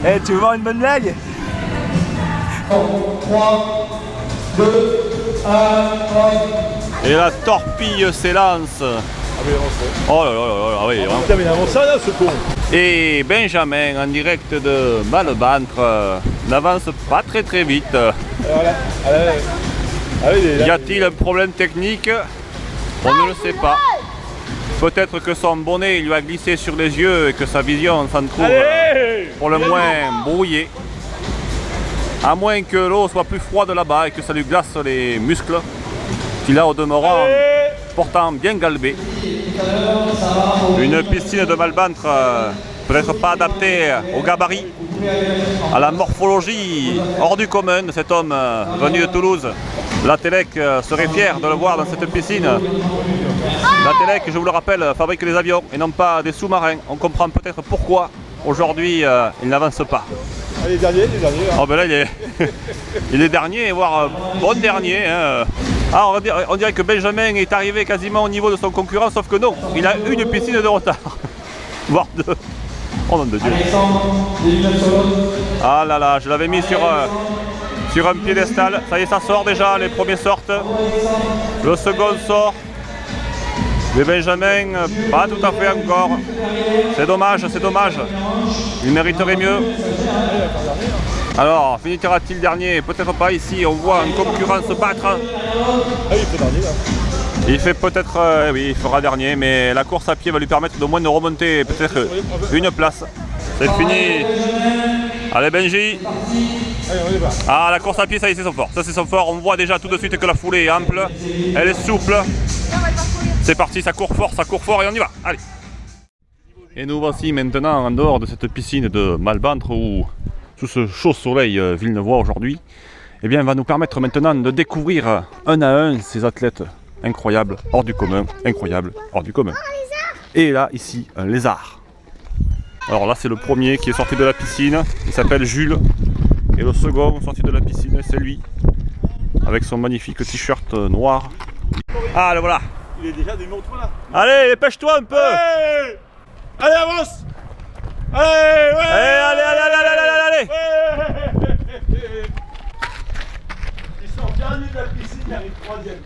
Eh, tu veux voir une bonne blague? 3, 2, 1, Et la torpille s'élance. Ah mais avancé. Oh là là là là, oui. Putain mais il avance rien ce con. Et Benjamin en direct de Malbantre n'avance pas très vite. Voilà. Allez, Y a-t-il un problème technique? On ne le sait pas. Peut-être que son bonnet lui a glissé sur les yeux et que sa vision s'en trouve pour le moins brouillée. À moins que l'eau soit plus froide là-bas et que ça lui glace les muscles, qu'il a au demeurant pourtant bien galbé. Une piscine de Malbantre peut-être pas adaptée au gabarit, à la morphologie hors du commun de cet homme venu de Toulouse. L'Atelec serait fier de le voir dans cette piscine. L'Atelec, je vous le rappelle, fabrique des avions et non pas des sous-marins. On comprend peut-être pourquoi aujourd'hui il n'avance pas. Ah, les derniers. Hein. Oh ben là il est dernier, voire bon dernier. Hein. Ah, on dirait que Benjamin est arrivé quasiment au niveau de son concurrent, sauf que non, il a une piscine de retard. Voire deux. Oh nom de Dieu. Ah là là, je l'avais mis sur un piédestal. Ça y est, ça sort déjà, les premiers sortent. Le second sort. Mais Benjamin, pas tout à fait encore. C'est dommage, c'est dommage. Il mériterait mieux. Alors, finira-t-il dernier? Peut-être pas ici. On voit un concurrent se battre. Ah il fait dernier là. Il fait peut-être, oui, il fera dernier, mais la course à pied va lui permettre de moins de remonter peut-être une place. C'est fini. Allez Benji. Allez, on y va. Ah, la course à pied, ça y est, c'est son fort. Ça c'est son fort. On voit déjà tout de suite que la foulée est ample. Elle est souple. C'est parti, ça court fort et on y va. Allez. Et nous voici maintenant en dehors de cette piscine de Malbantre où, sous ce chaud soleil villeneuvois aujourd'hui, eh bien, va nous permettre maintenant de découvrir un à un ces athlètes incroyables, hors du commun, incroyables, hors du commun. Et là, ici, un lézard. Alors là, c'est le premier qui est sorti de la piscine. Il s'appelle Jules. Et le second sorti de la piscine, c'est lui, avec son magnifique t-shirt noir. Ah, le voilà. Il est déjà numéro 3 là. Allez, dépêche-toi un peu. Allez, allez avance. Allez, ouais. Allez. Ils sont derniers de la piscine, il arrive 3ème.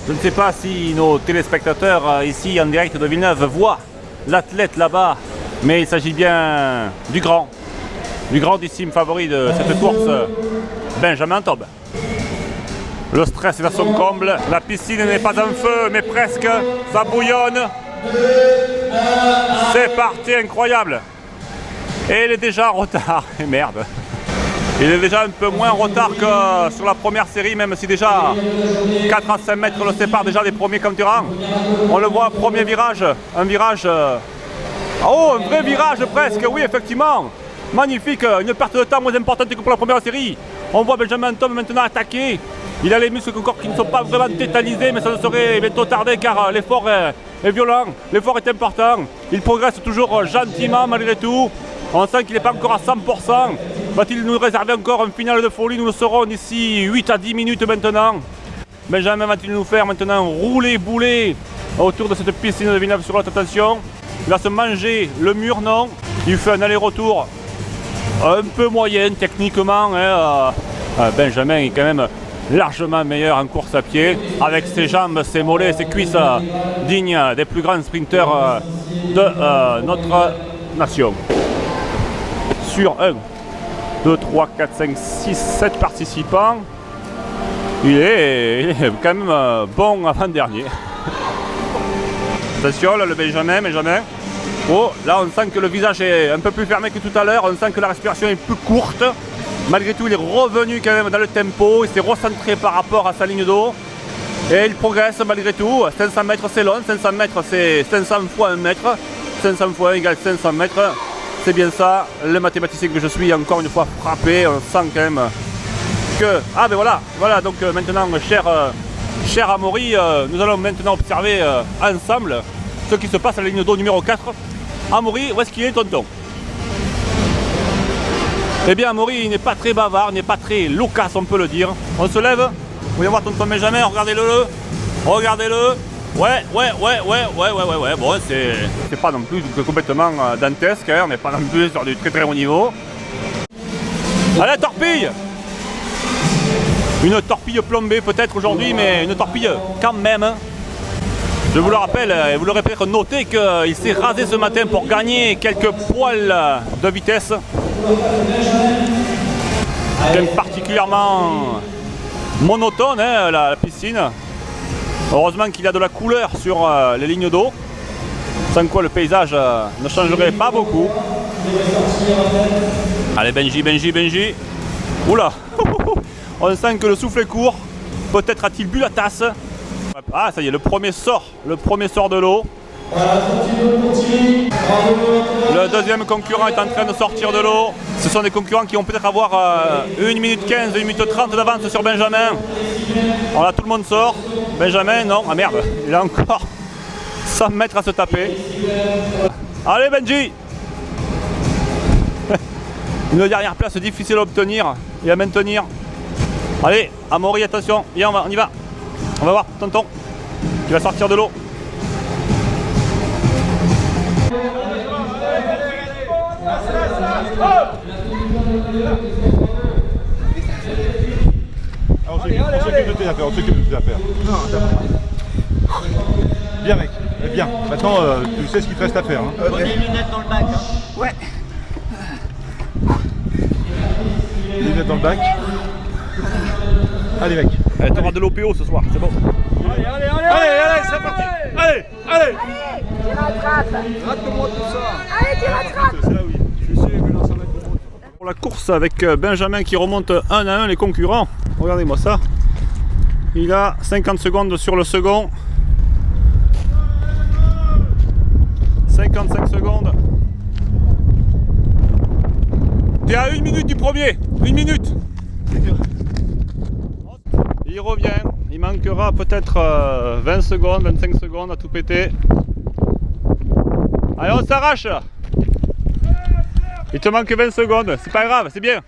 Je ne sais pas si nos téléspectateurs ici en direct de Villeneuve voient l'athlète là-bas, mais il s'agit bien du grandissime favori de cette course, Benjamin Taube. Le stress est à son comble, la piscine n'est pas en feu, mais presque, ça bouillonne. C'est parti, incroyable. Et il est déjà en retard, et merde. Il est déjà un peu moins en retard que sur la première série, même si déjà 4 à 5 mètres le séparent déjà des premiers concurrents. On le voit, premier virage, un virage... Oh, un vrai virage presque, oui effectivement. Magnifique, une perte de temps moins importante que pour la première série. On voit Benjamin Taube maintenant attaquer. Il a les muscles encore qui ne sont pas vraiment tétanisés, mais ça ne saurait bientôt tarder car l'effort est violent, l'effort est important. Il progresse toujours gentiment malgré tout. On sent qu'il n'est pas encore à 100%. Va-t-il nous réserver encore un final de folie? Nous le saurons d'ici 8 à 10 minutes maintenant. Benjamin va-t-il nous faire maintenant rouler, bouler autour de cette piscine de Villeneuve sur haute tension? Il va se manger le mur, non? Il fait un aller-retour un peu moyen techniquement. Hein. Benjamin est quand même largement meilleur en course à pied, avec ses jambes, ses mollets, ses cuisses dignes des plus grands sprinteurs de notre nation. Sur 1, 2, 3, 4, 5, 6, 7 participants, il est quand même bon avant-dernier. Attention, là, le Benjamin. Oh, là on sent que le visage est un peu plus fermé que tout à l'heure, on sent que la respiration est plus courte. Malgré tout, il est revenu quand même dans le tempo, il s'est recentré par rapport à sa ligne d'eau. Et il progresse malgré tout. 500 mètres c'est long, 500 mètres c'est 500 fois 1 mètre. 500 fois 1 égale 500 mètres. C'est bien ça, le mathématicien que je suis encore une fois frappé. On sent quand même que... Ah ben voilà donc maintenant cher Amaury, nous allons maintenant observer ensemble ce qui se passe à la ligne d'eau numéro 4. Amaury, où est-ce qu'il est tonton? Eh bien Amaury, il n'est pas très bavard, il n'est pas très loquace on peut le dire. On se lève, voyons voir tonton Benjamin, regardez-le. Ouais. Bon, c'est pas non plus complètement dantesque, hein. On n'est pas non plus sur du très haut niveau. Allez, torpille! Une torpille plombée peut-être aujourd'hui, mais une torpille quand même. Je vous le rappelle, et vous l'aurez peut-être noté, qu'il s'est rasé ce matin pour gagner quelques poils de vitesse. C'est particulièrement monotone, hein, la piscine. Heureusement qu'il y a de la couleur sur les lignes d'eau, sans quoi le paysage ne changerait pas beaucoup. Allez Benji. Oula. On sent que le souffle est court. Peut-être a-t-il bu la tasse. Ah, ça y est, le premier sort de l'eau. Le deuxième concurrent est en train de sortir de l'eau. Ce sont des concurrents qui vont peut-être avoir 1 minute 15, 1 minute 30 d'avance sur Benjamin. Alors là, tout le monde sort. Benjamin, non. Ah merde, il a encore 100 mètres à se taper. Allez Benji. Une dernière place difficile à obtenir et à maintenir. Allez, Amaury, attention, viens, on y va. On va voir tonton qui va sortir de l'eau. On s'occupe de tes affaires, Bien mec, bien. Maintenant tu sais ce qu'il te reste à faire. Hein. Les lunettes dans le bac. Hein. Ouais. Les lunettes dans le bac. Allez mec. Allez, tu auras de l'OPO ce soir, c'est bon. Allez, c'est parti. Allez. Allez, tu rattrapes. Rate-moi tout ça. Allez, tu rattrapes. C'est là oui. Je sais, mais là ça va être bon. Pour la course avec Benjamin qui remonte 1 à 1 les concurrents. Regardez-moi ça. Il a 50 secondes sur le second. 55 secondes. T'es à 1 minute du premier. 1 minute. Il revient. Il manquera peut-être 20 secondes, 25 secondes à tout péter. Allez, on s'arrache. Il te manque 20 secondes. C'est pas grave, c'est bien.